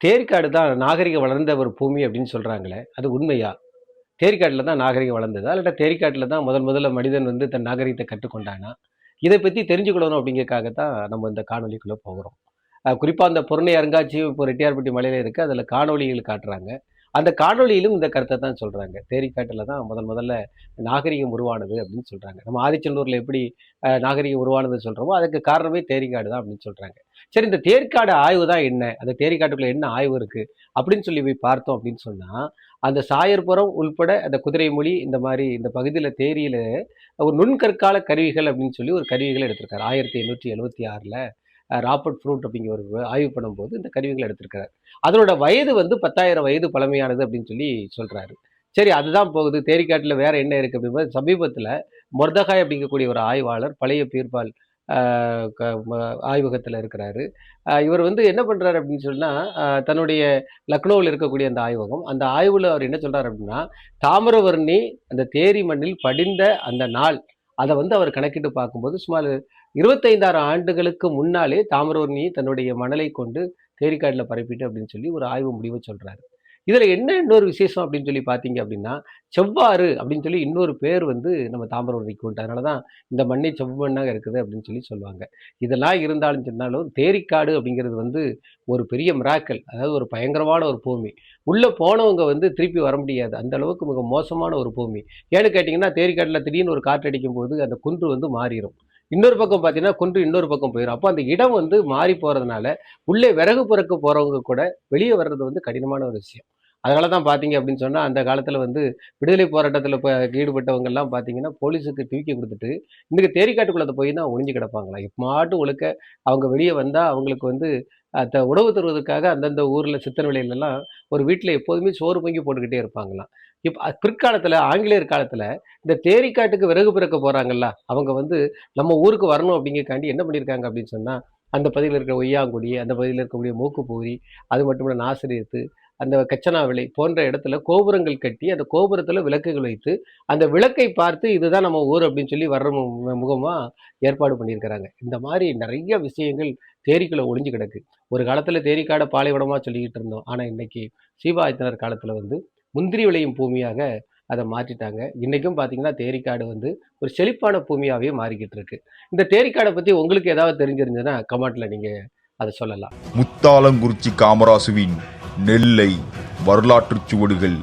தேரிக்காடு தான் நாகரிகம் வளர்ந்த ஒரு பூமி அப்படின்னு சொல்றாங்களே, அது உண்மையா? தேரிக்காட்டுல தான் நாகரிகம் வளர்ந்ததா? இல்லாட்டா தேரிக்காட்டுல தான் முதல்ல மனிதன் வந்து தன் நாகரிகத்த கற்றுக்கொண்டானா? இத பத்தி தெரிஞ்சுக்கணும் அப்படிங்கிறதுக்காக தான் நம்ம இந்த காணொளிக்குள்ள போகுறோம். குறிப்பா அந்த பொருணை அருங்காட்சியகம் இப்போ ரெட்டியார்பட்டி மலையில இருக்கு. அதுல காணொளிகள் காட்டுறாங்க. அந்த காணொளியிலும் இந்த கருத்த தான் சொல்றாங்க. தேரிக்காட்டுல தான் முதல்ல நாகரிகம் உருவானது அப்படின்னு சொல்றாங்க. நம்ம ஆதிச்சநல்லூர்ல எப்படி நாகரிகம் உருவானதுன்னு சொல்றோமோ, அதுக்கு காரணமே தேரிக்காடு தான் அப்படின்னு சொல்றாங்க. சரி, இந்த தேரிக்காடு ஆய்வு தான் என்ன? அந்த தேரிக்காட்டுக்குள்ள என்ன ஆய்வு இருக்கு? அப்படின்னு சொல்லி போய் பார்த்தோம் அப்படின்னு சொன்னா, அந்த சாயர்புரம் உள்பட அந்த குதிரைமொழி இந்த மாரி இந்த பகுதியில தேரியில ஒரு நுண்கற்கால கருவிகள் அப்படின்னு சொல்லி ஒரு கருவிகள எடுத்திருக்காரு. 1876ல ராபர்ட் ஃப்ரூட் அப்படிங்கிற ஒரு ஆய்வு பண்ணும்போது இந்த கருவிகள் எடுத்திருக்கிறார். அதனோட வயது வந்து 10,000 வயது பழமையானது அப்படின்னு சொல்லி சொல்றாரு. சரி, அதுதான் போகுது. தேரிக்காட்டுல வேற என்ன இருக்கு அப்படிங்கும்போது, சமீபத்துல மொர்தகாய் அப்படிங்கக்கூடிய ஒரு ஆய்வாளர் பழைய பீர்பால் ஆ க ம ஆய்வகத்துல இருக்கிறாரு. இவர் வந்து என்ன பண்றாரு அப்படின்னு சொன்னா, தன்னுடைய லக்னோவில இருக்கக்கூடிய அந்த ஆய்வகம், அந்த ஆய்வுல அவர் என்ன சொல்றாரு அப்படின்னா, தாமிரவர்ணி அந்த தேரி மண்ணில் படிந்த அந்த நாள், அத வந்து அவர் கணக்கிட்டு பார்க்கும்போது, சுமார் 25,000 ஆண்டுகளுக்கு முன்னாலே தாமிரவர்ணி தன்னுடைய மணலை கொண்டு தேரிக்காட்டுல பரப்பிட்டு அப்படின்னு சொல்லி ஒரு ஆய்வு முடிவ சொல்றாரு. இதுல என்ன இன்னொரு விசேஷம் அப்படின்னு சொல்லி பார்த்தீங்க அப்படின்னா, செவ்வாறு அப்படின்னு சொல்லி இன்னொரு பேர் வந்து நம்ம தாமிரபரணிக்கு உண்டு. அதனால தான் இந்த மண்ணே செம்மண்ணாக இருக்குது அப்படின்னு சொல்லி சொல்லுவாங்க. இதெல்லாம் இருந்தாலும் சொன்னாலும் தேரிக்காடு அப்படிங்கிறது வந்து ஒரு பெரிய மிராக்கிள். அதாவது ஒரு பயங்கரமான ஒரு பூமி. உள்ள போனவங்க வந்து திருப்பி வர முடியாது. அந்த அளவுக்கு மிக மோசமான ஒரு பூமி. ஏன்னு கேட்டீங்கன்னா, தேரிக்காட்டுல திடீர்னு ஒரு காற்றடிக்கும்போது அந்த குன்று வந்து மாறிரும். இன்னொரு பக்கம் பார்த்தீங்கன்னா, குன்று இன்னொரு பக்கம் போயிரும். அப்போ அந்த இடம் வந்து மாறி போறதுனால, உள்ளே விறகு பொறுக்க போறவங்க கூட வெளிய வர்றது வந்து கடினமான ஒரு விஷயம். அதனால தான் பார்த்தீங்க அப்படின்னு சொன்னா, அந்த காலத்துல வந்து விடுதலை போராட்டத்துல ஈடுபட்டவங்கலாம் பார்த்தீங்கன்னா, போலீஸுக்கு டிவிக்க குடுத்துட்டு, இன்னைக்கு தேரிக்காட்டுக்குள்ள போய் தான் ஒளிஞ்சு கிடப்பாங்களாம். எப்பமாட்டும் ஒழுக்க அவங்க வெளிய வந்தா, அவங்களுக்கு வந்து உணவு தருவதற்காக அந்தந்த ஊர்ல சித்தர்வேளையிலலாம் ஒரு வீட்ல எப்போதுமே சோறு பொங்கி போட்டுக்கிட்டே இருப்பாங்களாம். பிற்காலத்துல ஆங்கிலேயர் காலத்துல இந்த தேரிக்காட்டுக்கு விறகு பெறுக்க போறாங்கல்ல, அவங்க வந்து நம்ம ஊருக்கு வரணும் அப்படிங்கிறதுக்காண்டி என்ன பண்ணியிருக்காங்க அப்படின்னு சொன்னா, அந்த பகுதியில இருக்கிற ஒய்யாங்குடி, அந்த பகுதியில இருக்கக்கூடிய மூக்குப்பூரி, அது மட்டும் இல்ல நாசரேத்து, அந்த கச்சனாவிளை போன்ற இடத்துல கோபுரங்கள் கட்டி, அந்த கோபுரத்துல விளக்குகள் வைத்து, அந்த விளக்கை பார்த்து இதுதான் நம்ம ஊர் அப்படின்னு சொல்லி வர்ற முகமா ஏற்பாடு பண்ணியிருக்கிறாங்க. இந்த மாரி நெறைய விஷயங்கள் தேரிக்குள்ள ஒளிஞ்சு கிடக்கு. ஒரு காலத்துல தேரிக்காட பாலைவனமா சொல்லிக்கிட்டு இருந்தோம். ஆனா இன்னைக்கு சீபா ஆதித்தனார் காலத்துல வந்து முந்திரி விளையும் பூமியாக அத மாற்றிட்டாங்க. இன்னைக்கும் பார்த்தீங்கன்னா, தேரிக்காடு வந்து ஒரு செழிப்பான பூமியாவே மாறிக்கிட்டு இருக்கு. இந்த தேரிக்காட பத்தி உங்களுக்கு ஏதாவது தெரிஞ்சிருந்ததுன்னா, கமெண்ட்ல நீங்க அத சொல்லலாம். முத்தாலங்குறிச்சி காமராசுவின் நெல்லை வரலாற்றுச் சுவடுகள்.